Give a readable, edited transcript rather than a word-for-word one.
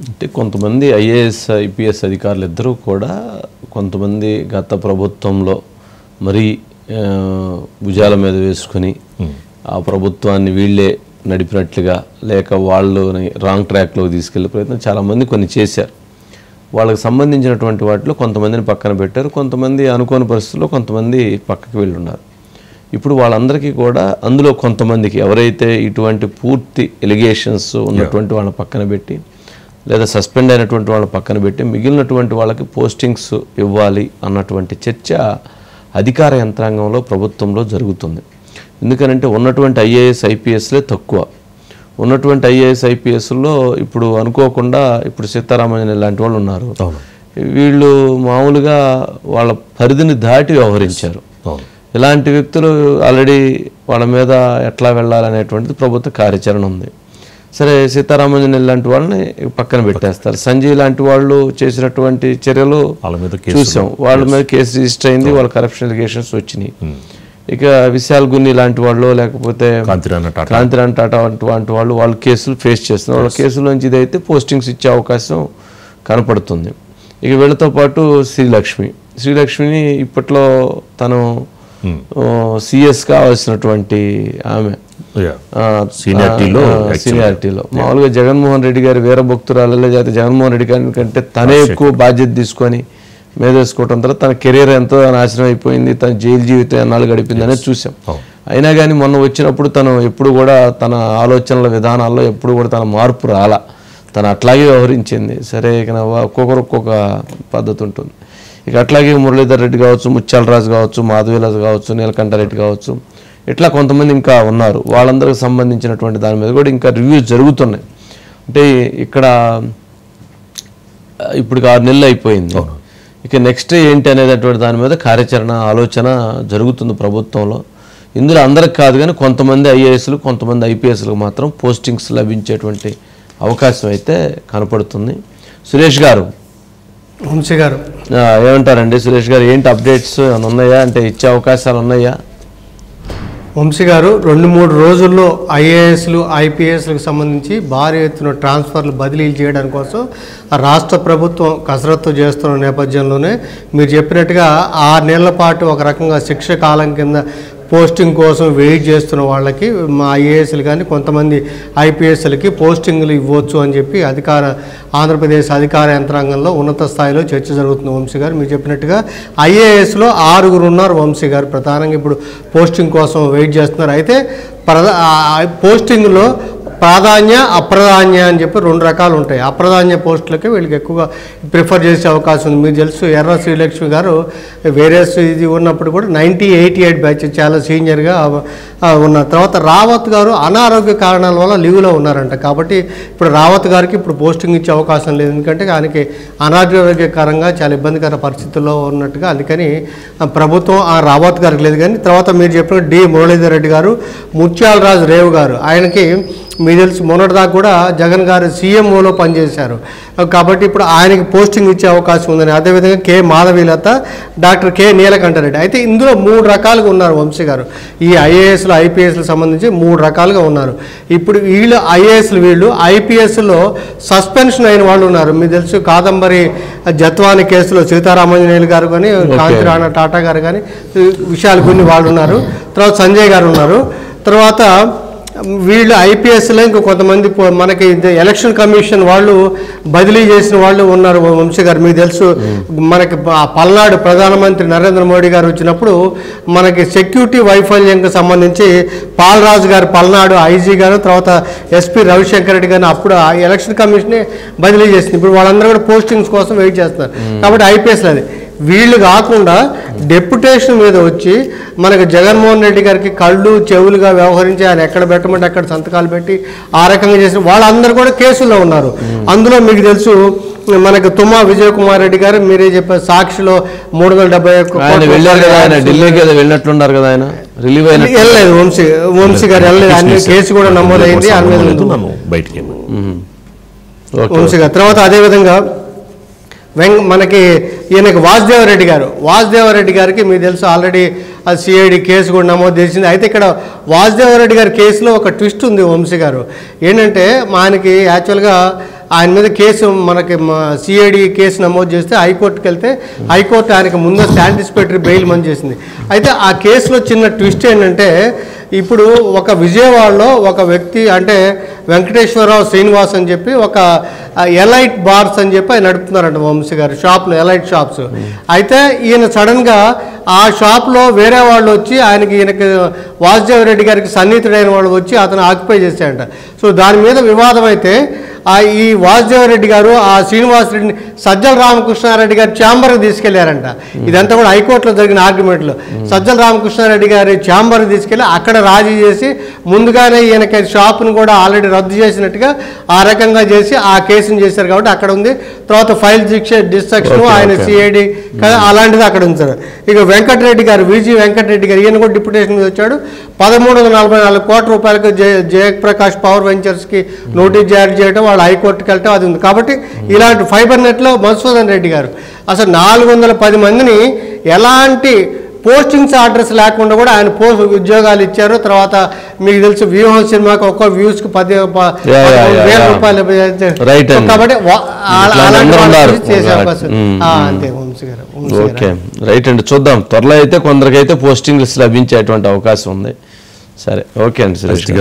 అంటే కొంతమంది IAS IPS అధికారులు ఇద్దరూ కూడా కొంతమంది గత ప్రభుత్వంలో మరీ భుజాల మీద వేసుకుని ఆ ప్రభుత్వాన్ని వీళ్ళే నడిపినట్లుగా లేక వాళ్ళని రాంగ్ ట్రాక్లోకి తీసుకెళ్లే ప్రయత్నం చాలామంది కొన్ని చేశారు. వాళ్ళకి సంబంధించినటువంటి వాటిలో కొంతమందిని పక్కన పెట్టారు, కొంతమంది అనుకోని పరిస్థితుల్లో కొంతమంది పక్కకి వెళ్ళి ఉన్నారు. ఇప్పుడు వాళ్ళందరికీ కూడా అందులో కొంతమందికి ఎవరైతే ఇటువంటి పూర్తి ఎలిగేషన్స్ ఉన్నటువంటి వాళ్ళని పక్కన పెట్టి లేదా సస్పెండ్ అయినటువంటి వాళ్ళని పక్కన పెట్టి మిగిలినటువంటి వాళ్ళకి పోస్టింగ్స్ ఇవ్వాలి అన్నటువంటి చర్చ అధికార యంత్రాంగంలో ప్రభుత్వంలో జరుగుతుంది. ఎందుకనంటే ఉన్నటువంటి ఐఏఎస్ ఐపీఎస్లే తక్కువ. ఉన్నటువంటి ఐఏఎస్ ఐపీఎస్లో ఇప్పుడు అనుకోకుండా ఇప్పుడు సీతారామన్ లాంటి వాళ్ళు ఉన్నారు. వీళ్ళు మామూలుగా వాళ్ళ పరిధిని దాటి వ్యవహరించారు. ఇలాంటి వ్యక్తులు ఆల్రెడీ వాళ్ళ మీద ఎట్లా వెళ్ళాలనేటువంటిది ప్రభుత్వ కార్యాచరణ ఉంది. సరే, సీతారామన్ లాంటి వాళ్ళని పక్కన పెట్టేస్తారు. సంజయ్ లాంటి వాళ్ళు చేసినటువంటి చర్యలు చూసాం, వాళ్ళ మీద కేసు రిజిస్టర్ అయింది, వాళ్ళ కరప్షన్ ఎలిగేషన్స్ వచ్చినాయి. ఇక విశాల్ గున్ని లాంటి వాళ్ళు లేకపోతే కాంతిరాన్ టాటా వంటి వాళ్ళు కేసులు ఫేస్ చేస్తున్నారు. వాళ్ళ కేసుల నుంచి ఇదైతే పోస్టింగ్స్ ఇచ్చే అవకాశం కనపడుతుంది. ఇక వీళ్ళతో పాటు శ్రీలక్ష్మిని ఇప్పట్లో తను సిఎస్ కావాల్సినటువంటి ఆమె సీనియారిటీలో మామూలుగా జగన్మోహన్ రెడ్డి గారి వీరభక్తురాలు లేకపోతే జగన్మోహన్ రెడ్డి గారి కంటే తనే ఎక్కువ బాధ్యత తీసుకొని మేదేసుకోవటం తర్వాత తన కెరీర్ ఎంతో నాశనం అయిపోయింది, తన జైలు జీవితం ఎన్నాళ్ళు గడిపింది అనేది చూసాం. అయినా కానీ మొన్న వచ్చినప్పుడు తను ఎప్పుడు కూడా తన ఆలోచనల విధానాల్లో ఎప్పుడు కూడా తన మార్పు రాలా, తను అట్లాగే వ్యవహరించింది. సరే, ఇక ఒక్కొక్కరు ఒక్కొక్క పద్ధతి ఉంటుంది. ఇక అట్లాగే మురళీధర్ రెడ్డి కావచ్చు, ముత్యాలరాజు కావచ్చు, మాధవీరాజు కావచ్చు, నీలకంఠారెడ్డి కావచ్చు, ఇట్లా కొంతమంది ఇంకా ఉన్నారు. వాళ్ళందరికి సంబంధించినటువంటి దాని మీద కూడా ఇంకా రివ్యూస్ జరుగుతున్నాయి. అంటే ఇక్కడ ఇప్పుడు 6 నెలలు అయిపోయింది. ఇక నెక్స్ట్ ఏంటి అనేటటువంటి దాని మీద కార్యాచరణ ఆలోచన జరుగుతుంది ప్రభుత్వంలో. ఇందులో అందరికి కాదు కానీ కొంతమంది ఐఏఎస్లు కొంతమంది ఐపీఎస్లకు మాత్రం పోస్టింగ్స్ లభించేటువంటి అవకాశం అయితే కనపడుతుంది. సురేష్ గారు, వంశీ గారు ఏమంటారండి? సురేష్ గారు, ఏంటి అప్డేట్స్ ఏమైనా ఉన్నాయా? అంటే ఇచ్చే అవకాశాలు ఉన్నాయా? వంశీ గారు, 2-3 రోజుల్లో ఐఏఎస్లు ఐపీఎస్లకు సంబంధించి భారీ ఎత్తున ట్రాన్స్ఫర్లు బదిలీలు చేయడం కోసం రాష్ట్ర ప్రభుత్వం కసరత్తు చేస్తున్న నేపథ్యంలోనే మీరు చెప్పినట్టుగా 6 నెలల పాటు ఒక రకంగా శిక్ష కాలం కింద పోస్టింగ్ కోసం వెయిట్ చేస్తున్న వాళ్ళకి మా ఐఏఎస్లు కానీ కొంతమంది ఐపీఎస్లకి పోస్టింగ్లు ఇవ్వచ్చు అని చెప్పి ఆంధ్రప్రదేశ్ అధికార యంత్రాంగంలో ఉన్నత స్థాయిలో చర్చ జరుగుతుంది. వంశీ గారు, మీరు చెప్పినట్టుగా ఐఏఎస్లో 6 ఉన్నారు వంశీ గారు. ప్రధానంగా ఇప్పుడు పోస్టింగ్ కోసం వెయిట్ చేస్తున్నారు. అయితే పోస్టింగ్లో ప్రాధాన్య అప్రధాన్య అని చెప్పి 2 రకాలు ఉంటాయి. అప్రధాన్య పోస్టులకి వీళ్ళకి ఎక్కువగా ప్రిఫర్ చేసే అవకాశం ఉంది. మీకు తెలుసు, ఎర్ర శ్రీలక్ష్మి గారు వేరే ఇది ఉన్నప్పుడు కూడా 1988 బ్యాచ్ చాలా సీనియర్గా ఉన్న తర్వాత రావత్ గారు అనారోగ్య కారణాల వల్ల లీవ్లో ఉన్నారంట. కాబట్టి ఇప్పుడు రావత్ గారికి ఇప్పుడు పోస్టింగ్ ఇచ్చే అవకాశం లేదు, ఎందుకంటే ఆయనకి అనారోగ్యకరంగా చాలా ఇబ్బందికర పరిస్థితుల్లో ఉన్నట్టుగా. అందుకని ప్రభుత్వం ఆ రావత్ గారికి లేదు. కానీ తర్వాత మీరు చెప్పిన డి మురళీధర్ రెడ్డి గారు, ముత్యాలరాజు రేవు గారు, ఆయనకి మీకు తెలుసు మొన్నటిదాకా కూడా జగన్ గారు సీఎంఓలో పనిచేశారు. కాబట్టి ఇప్పుడు ఆయనకి పోస్టింగ్ ఇచ్చే అవకాశం ఉందని. అదేవిధంగా కే మాధవీలత, డాక్టర్ కె నీలకంఠారెడ్డి. అయితే ఇందులో 3 రకాలుగా ఉన్నారు వంశీ గారు. ఈ ఐఏఎస్లు ఐపీఎస్లకు సంబంధించి 3 రకాలుగా ఉన్నారు. ఇప్పుడు వీళ్ళు వీళ్ళు ఐపీఎస్లో సస్పెన్షన్ అయిన వాళ్ళు ఉన్నారు. మీకు తెలుసు, కాదంబరి జత్వాని కేసులో సీతారామన్ గారు కానీ, కాంతిరాణ టాటా గారు కానీ, విశాల్ గున్ని వాళ్ళు ఉన్నారు. తర్వాత సంజయ్ గారు ఉన్నారు. తర్వాత వీళ్ళు ఐపీఎస్లో ఇంకో కొంతమంది మనకి ఎలక్షన్ కమిషన్ వాళ్ళు బదిలీ చేసిన వాళ్ళు ఉన్నారు వంశీ గారు. మీకు తెలుసు, మనకి పల్నాడు ప్రధానమంత్రి నరేంద్ర మోడీ గారు వచ్చినప్పుడు మనకి సెక్యూరిటీ వైఫల్యంకి సంబంధించి పాలరాజు గారు పల్నాడు ఐజీ గారు, తర్వాత ఎస్పీ రవిశంకర్ రెడ్డి గారిని అప్పుడు ఎలక్షన్ కమిషనే బదిలీ చేసింది. ఇప్పుడు వాళ్ళందరూ కూడా పోస్టింగ్స్ కోసం వెయిట్ చేస్తున్నారు. కాబట్టి ఐపీఎస్లో అది వీళ్ళు కాకుండా డెప్యుటేషన్ మీద వచ్చి మనకి జగన్మోహన్ రెడ్డి గారికి కళ్ళు చెవులుగా వ్యవహరించి ఆయన ఎక్కడ పెట్టమంటే అక్కడ సంతకాలు పెట్టి ఆ రకంగా చేసిన వాళ్ళందరూ కూడా కేసుల్లో ఉన్నారు. అందులో మీకు తెలుసు, మనకి తుమ్మా విజయ్ కుమార్ రెడ్డి గారు మీరే చెప్పారు, సాక్షిలో 371 ఢిల్లీకి వెళ్ళినట్లున్నారు కదా, ఆయన రిలీవ్ వెళ్ళలేదు. వంశీ గారు వెళ్ళలేదు. అన్ని కేసు కూడా నమోదైంది వంశీ గారు. తర్వాత అదేవిధంగా మనకి ఈయనకి వాసుదేవరెడ్డి గారికి మీకు తెలుసు ఆల్రెడీ ఆ సిఐడి కేసు కూడా నమోదు చేసింది. అయితే ఇక్కడ వాసుదేవరెడ్డి గారి కేసులో ఒక ట్విస్ట్ ఉంది వంశీ గారు. ఏంటంటే ఆయనకి యాక్చువల్గా ఆయన మీద కేసు మనకి సిఐడి కేసు నమోదు చేస్తే హైకోర్టుకి వెళ్తే హైకోర్టు ఆయనకి ముందస్తు యాంటిసిపేటరీ బెయిల్ మంజూరు చేసింది. అయితే ఆ కేసులో చిన్న ట్విస్ట్ ఏంటంటే ఇప్పుడు ఒక విజయవాడలో ఒక వ్యక్తి అంటే వెంకటేశ్వరరావు శ్రీనివాస్ అని చెప్పి ఒక ఎలైట్ బార్స్ అని చెప్పి ఆయన నడుపుతున్నారంట వంశీ గారు షాప్లో, ఎలైట్ షాప్స్. అయితే ఈయన సడన్గా ఆ షాప్లో వేరే వాళ్ళు వచ్చి ఈయనకి వాసుదేవరెడ్డి గారికి సన్నిహితుడైన వాళ్ళు వచ్చి అతను ఆక్యుపై చేశాడంట. సో దాని మీద వివాదం అయితే ఈ వాసుదేవరెడ్డి గారు ఆ శ్రీనివాస్ రెడ్డిని సజ్జల రామకృష్ణారెడ్డి గారి ఛాంబర్కి తీసుకెళ్లారంట. ఇదంతా కూడా హైకోర్టులో జరిగిన ఆర్గ్యుమెంట్లో సజ్జల రామకృష్ణారెడ్డి గారి ఛాంబర్కి తీసుకెళ్లి అక్కడ రాజీ చేసి ముందుగానే ఈయనకి షాప్ను కూడా ఆల్రెడీ రద్దు చేసినట్టుగా ఆ రకంగా చేసి ఆ కేసును చేశారు కాబట్టి అక్కడ ఉంది. తర్వాత ఫైల్ డిస్ట్రక్షన్ ఆయన సిఐడి అలాంటిది అక్కడ ఉంది సార్. ఇక వెంకటరెడ్డి గారు విజి వెంకటరెడ్డి గారు ఈయన కూడా డిప్యూటేషన్ మీద వచ్చాడు. 1344 కోట్ల రూపాయలకు జయప్రకాష్ పవర్ వెంచర్స్కి నోటీస్ జారీ చేయడం, వాళ్ళు హైకోర్టుకి వెళ్ళటం అది ఉంది. కాబట్టి ఇలాంటి ఫైబర్ నెట్లో మధుసూదన్ రెడ్డి గారు అసలు 410 మందిని ఎలాంటి పోస్టింగ్స్ ఆర్డర్స్ లేకుండా కూడా ఆయన ఉద్యోగాలు ఇచ్చారు. తర్వాత మీకు తెలుసు వ్యూహం సినిమాకి ఒక్కో వ్యూస్కి 10,000 రూపాయలు. కాబట్టి చేసే అవకాశం అంతే వంశీ గారు. ఓకే రైట్ అండి, చూద్దాం త్వరలో అయితే కొందరికైతే పోస్టింగ్స్ లభించేటువంటి అవకాశం ఉంది. సరే ఓకే అండి సురేష్ గారు.